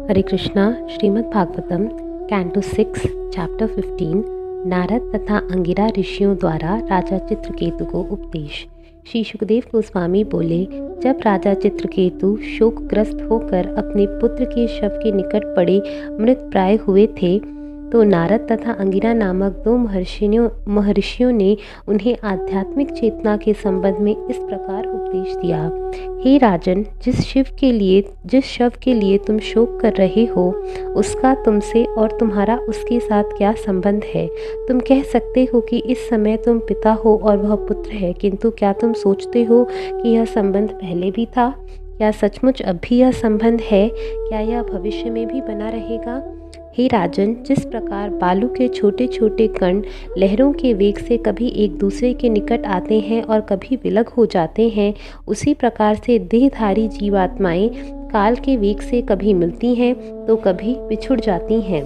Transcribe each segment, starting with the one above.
हरे Krishna. Shrimad Bhagavatam canto 6 chapter 15 Narad तथा अंगिरा ऋषियों द्वारा राजा चित्रकेतु को उपदेश। श्री सुखदेव गोस्वामी बोले, जब राजा चित्रकेतु शोकग्रस्त होकर अपने पुत्र के शव के निकट पड़े मृत प्राय हुए थे तो नारद तथा अंगिरा नामक दो महर्षियों ने उन्हें आध्यात्मिक चेतना के संबंध में इस प्रकार उपदेश दिया। हे राजन, जिस शव के लिए तुम शोक कर रहे हो उसका तुमसे और तुम्हारा उसके साथ क्या संबंध है। तुम कह सकते हो कि इस समय तुम पिता हो और वह पुत्र है, किंतु क्या तुम सोचते हो कि यह संबंध पहले भी था? क्या सचमुच अब भी यह संबंध है? क्या यह भविष्य में भी बना रहेगा? हे राजन, जिस प्रकार बालू के छोटे छोटे कण लहरों के वेग से कभी एक दूसरे के निकट आते हैं और कभी विलग हो जाते हैं, उसी प्रकार से देहधारी जीवात्माएं काल के वेग से कभी मिलती हैं तो कभी बिछुड़ जाती हैं।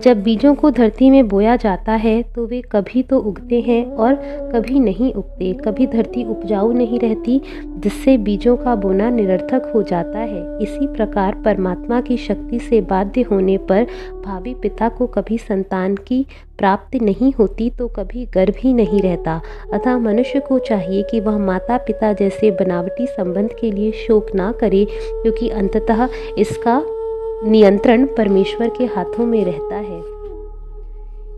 जब बीजों को धरती में बोया जाता है तो वे कभी तो उगते हैं और कभी नहीं उगते। कभी धरती उपजाऊ नहीं रहती, जिससे बीजों का बोना निरर्थक हो जाता है। इसी प्रकार परमात्मा की शक्ति से बाध्य होने पर भावी पिता को कभी संतान की प्राप्ति नहीं होती तो कभी गर्भ ही नहीं रहता। अतः मनुष्य को चाहिए कि वह माता पिता जैसे बनावटी संबंध के लिए शोक ना करे, क्योंकि अंततः इसका नियंत्रण परमेश्वर के हाथों में रहता है।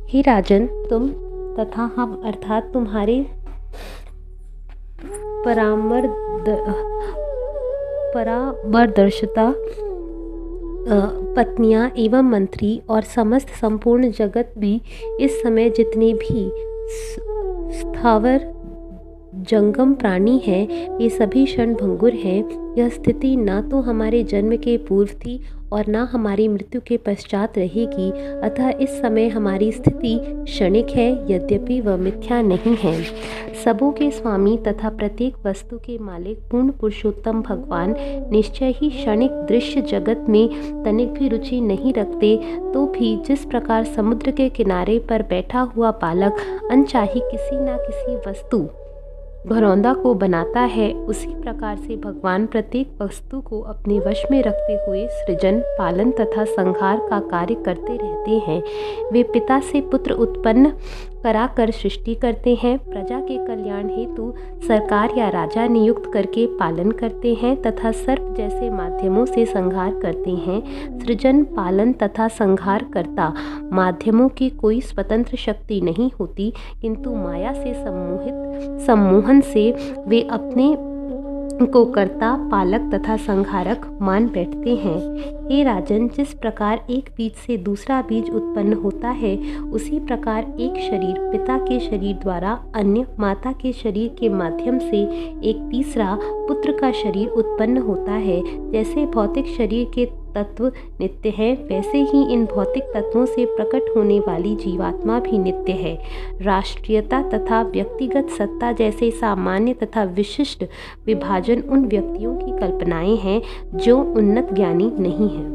हे राजन, तुम तथा हम अर्थात तुम्हारे परामर्दर्शिता पत्नियां एवं मंत्री और समस्त संपूर्ण जगत में इस समय जितने भी स्थावर जंगम प्राणी हैं, ये सभी क्षणभंगुर हैं। यह स्थिति ना तो हमारे जन्म के पूर्व थी और ना हमारी मृत्यु के पश्चात रहेगी। अतः इस समय हमारी स्थिति क्षणिक है, यद्यपि वह मिथ्या नहीं है। सबों के स्वामी तथा प्रत्येक वस्तु के मालिक पूर्ण पुरुषोत्तम भगवान निश्चय ही क्षणिक दृश्य जगत में तनिक भी रुचि नहीं रखते, तो भी जिस प्रकार समुद्र के किनारे पर बैठा हुआ बालक अनचाही किसी न किसी वस्तु घरौंदा को बनाता है, उसी प्रकार से भगवान प्रत्येक वस्तु को अपने वश में रखते हुए सृजन, पालन तथा संहार का कार्य करते रहते हैं। वे पिता से पुत्र उत्पन्न कराकर सृष्टि करते हैं, प्रजा के कल्याण हेतु सरकार या राजा नियुक्त करके पालन करते हैं तथा सर्प जैसे माध्यमों से संहार करते हैं। सृजन, पालन तथा संहार करता माध्यमों की कोई स्वतंत्र शक्ति नहीं होती, किंतु माया से सम्मोहन से वे अपने को कर्ता, पालक तथा संहारक मान बैठते हैं। हे राजन, जिस प्रकार एक बीज से दूसरा बीज उत्पन्न होता है, उसी प्रकार एक शरीर पिता के शरीर द्वारा अन्य माता के शरीर के माध्यम से एक तीसरा पुत्र का शरीर उत्पन्न होता है। जैसे भौतिक शरीर के तत्व नित्य है, वैसे ही इन भौतिक तत्वों से प्रकट होने वाली जीवात्मा भी नित्य है। राष्ट्रीयता तथा व्यक्तिगत सत्ता जैसे सामान्य तथा विशिष्ट विभाजन उन व्यक्तियों की कल्पनाएं हैं जो उन्नत ज्ञानी नहीं हैं।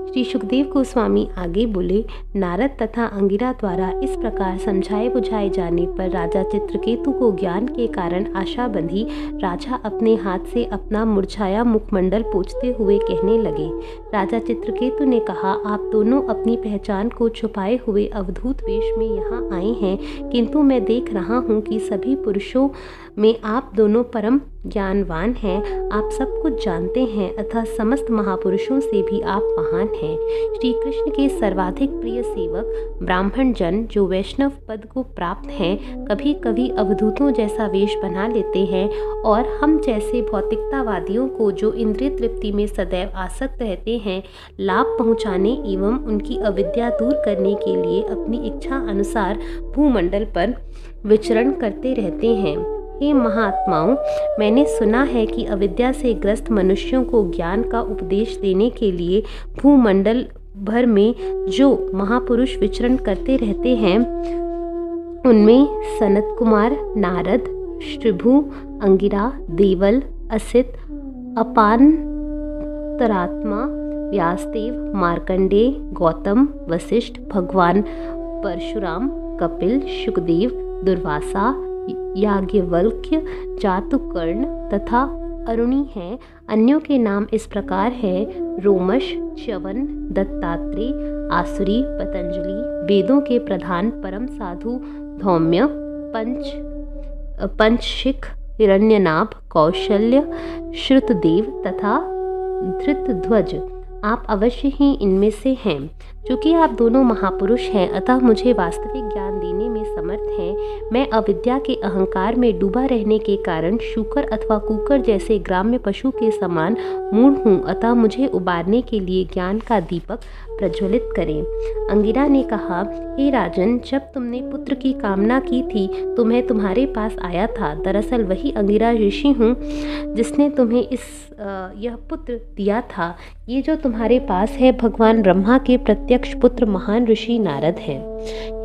श्री सुखदेव गोस्वामी आगे बोले, नारद तथा अंगिरा द्वारा इस प्रकार समझाए बुझाए जाने पर राजा चित्रकेतु को ज्ञान के कारण आशा बंधी। राजा अपने हाथ से अपना मुरझाया मुखमंडल पोंछते हुए कहने लगे। राजा चित्रकेतु ने कहा, आप दोनों अपनी पहचान को छुपाए हुए अवधूत वेश में यहाँ आए हैं, किंतु मैं देख रहा हूँ कि सभी पुरुषों में आप दोनों परम ज्ञानवान हैं। आप सब कुछ जानते हैं, अतः समस्त महापुरुषों से भी आप महान हैं। श्री कृष्ण के सर्वाधिक प्रिय सेवक ब्राह्मण जन जो वैष्णव पद को प्राप्त हैं, कभी कभी अवधूतों जैसा वेश बना लेते हैं और हम जैसे भौतिकतावादियों को जो इंद्रिय तृप्ति में सदैव आसक्त रहते हैं, लाभ पहुँचाने एवं उनकी अविद्या दूर करने के लिए अपनी इच्छा अनुसार भूमंडल पर विचरण करते रहते हैं। हे महात्माओं, मैंने सुना है कि अविद्या से ग्रस्त मनुष्यों को ज्ञान का उपदेश देने के लिए भूमंडल भर में जो महापुरुष विचरण करते रहते हैं, उनमें सनत कुमार, नारद, श्रृभु, अंगिरा, देवल, असित, अपांतरात्मा, व्यासदेव, मार्कंडेय, गौतम, वशिष्ठ, भगवान परशुराम, कपिल, शुकदेव, दुर्वासा, याज्ञवल्क्य, जातुकर्ण तथा अरुणी हैं। अन्यों के नाम इस प्रकार हैं: रोमश, च्यवन, दत्तात्रेय, आसुरी, पतंजलि। वेदों के प्रधान परम साधु धौम्य, पंचशिख, हिरण्यनाभ, कौशल्य, श्रुतदेव तथा धृतध्वज। आप अवश्य ही इनमें से हैं। चूँकि आप दोनों महापुरुष हैं, अतः मुझे वास्तविक ज्ञान देने में समर्थ हैं। मैं अविद्या के अहंकार में डूबा रहने के कारण शूकर अथवा कुकर जैसे ग्राम्य पशु के समान मूढ़ हूँ, अतः मुझे उबारने के लिए ज्ञान का दीपक प्रज्वलित करें। अंगिरा ने कहा, हे राजन, जब तुमने पुत्र की कामना की थी तो मैं तुम्हारे पास आया था। दरअसल वही अंगिरा ऋषि हूँ जिसने तुम्हें यह पुत्र दिया था। ये जो तुम्हारे पास है भगवान ब्रह्मा के प्रत्यक्ष पुत्र महान ऋषि नारद हैं।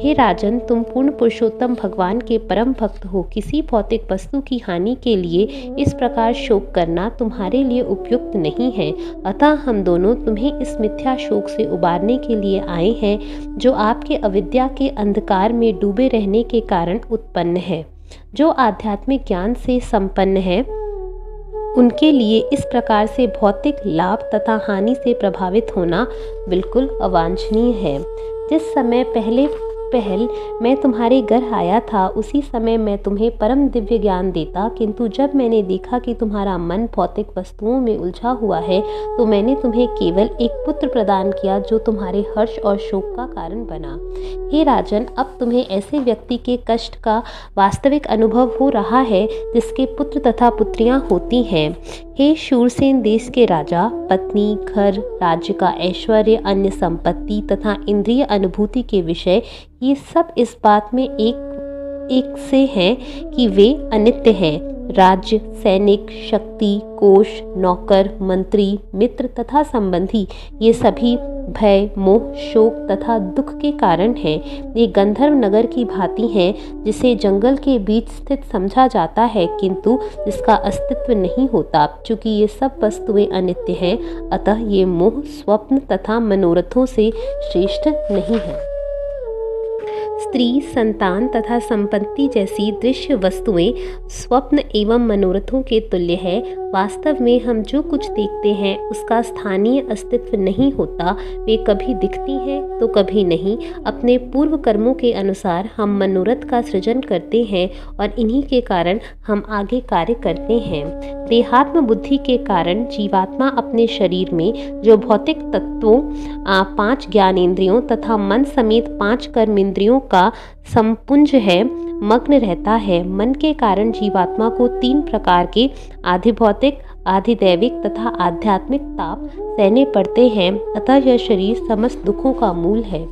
हे राजन, तुम पूर्ण पुरुषोत्तम भगवान के परम भक्त हो। किसी भौतिक वस्तु की हानि के लिए इस प्रकार शोक करना तुम्हारे लिए उपयुक्त नहीं है। अतः हम दोनों तुम्हें इस मिथ्या शोक से उबारने के लिए आए हैं जो आपके अविद्या के अंधकार में डूबे रहने के कारण उत्पन्न है। जो आध्यात्मिक ज्ञान से संपन्न है उनके लिए इस प्रकार से भौतिक लाभ तथा हानि से प्रभावित होना बिल्कुल अवांछनीय है। जिस समय पहल मैं तुम्हारे घर आया था, उसी समय मैं तुम्हें परम दिव्य ज्ञान देता, किंतु जब मैंने देखा कि तुम्हारा मन भौतिक वस्तुओं में उलझा हुआ है तो मैंने तुम्हें केवल एक पुत्र प्रदान किया जो तुम्हारे हर्ष और शोक का कारण बना। हे राजन, अब तुम्हें ऐसे व्यक्ति के कष्ट का वास्तविक अनुभव हो रहा है जिसके पुत्र तथा पुत्रियां होती हैं। हे शूरसेन देश के राजा, पत्नी, घर, राज्य का ऐश्वर्य, अन्य संपत्ति तथा इंद्रिय अनुभूति के विषय, ये सब इस बात में एक से हैं कि वे अनित्य हैं। राज्य, सैनिक, शक्ति, कोष, नौकर, मंत्री, मित्र तथा संबंधी, ये सभी भय, मोह, शोक तथा दुख के कारण हैं। ये गंधर्व नगर की भांति हैं जिसे जंगल के बीच स्थित समझा जाता है किंतु जिसका अस्तित्व नहीं होता। चूँकि ये सब वस्तुएं अनित्य हैं, अतः ये मोह, स्वप्न तथा मनोरथों से श्रेष्ठ नहीं है। स्त्री, संतान तथा संपत्ति जैसी दृश्य वस्तुएं स्वप्न एवं मनोरथों के तुल्य है। वास्तव में हम जो कुछ देखते हैं उसका स्थानीय अस्तित्व नहीं होता। वे कभी दिखती हैं तो कभी नहीं। अपने पूर्व कर्मों के अनुसार हम मनोरथ का सृजन करते हैं और इन्हीं के कारण हम आगे कार्य करते हैं। देहात्म बुद्धि के कारण जीवात्मा अपने शरीर में जो भौतिक तत्वों, 5 ज्ञानेंद्रियों तथा मन समेत 5 कर्मेंद्रियों का संपुंज है, मग्न रहता है। मन के कारण जीवात्मा को 3 प्रकार के आधिभौतिक, आधिदैविक तथा आध्यात्मिक ताप सहने पड़ते हैं, अतः यह शरीर समस्त दुखों का मूल है।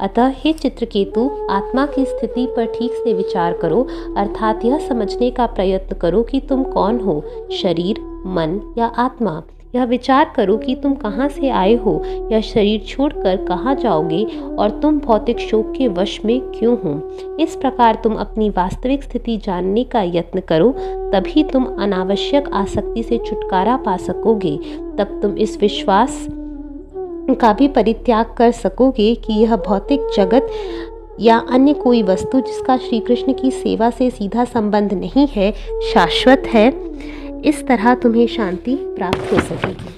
अतः हे चित्रकेतु, आत्मा की स्थिति पर ठीक से विचार करो, अर्थात यह समझने का प्रयत्न करो कि तुम कौन हो, शरीर, मन या आत्मा। यह विचार करो कि तुम कहाँ से आए हो, यह शरीर छोड़कर कहाँ जाओगे और तुम भौतिक शोक के वश में क्यों हो। इस प्रकार तुम अपनी वास्तविक स्थिति जानने का यत्न करो, तभी तुम अनावश्यक आसक्ति से छुटकारा पा सकोगे। तब तुम इस विश्वास का भी परित्याग कर सकोगे कि यह भौतिक जगत या अन्य कोई वस्तु जिसका श्री कृष्ण की सेवा से सीधा संबंध नहीं है, शाश्वत है। इस तरह तुम्हें शांति प्राप्त हो सकेगी।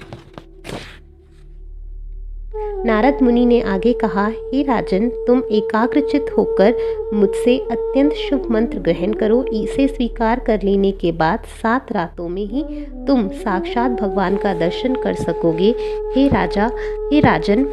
नारद मुनि ने आगे कहा, हे राजन, तुम एकाग्रचित होकर मुझसे अत्यंत शुभ मंत्र ग्रहण करो। इसे स्वीकार कर लेने के बाद 7 रातों में ही तुम साक्षात भगवान का दर्शन कर सकोगे। हे राजन,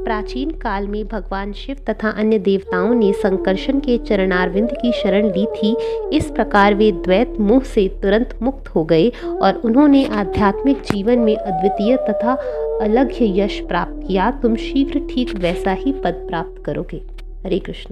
प्राचीन काल में भगवान शिव तथा अन्य देवताओं ने संकर्षण के चरणारविंद की शरण ली थी। इस प्रकार वे द्वैत मोह से तुरंत मुक्त हो गए और उन्होंने आध्यात्मिक जीवन में अद्वितीय तथा अलग यश प्राप्त किया। तुम शीघ्र ठीक वैसा ही पद प्राप्त करोगे। हरे कृष्ण।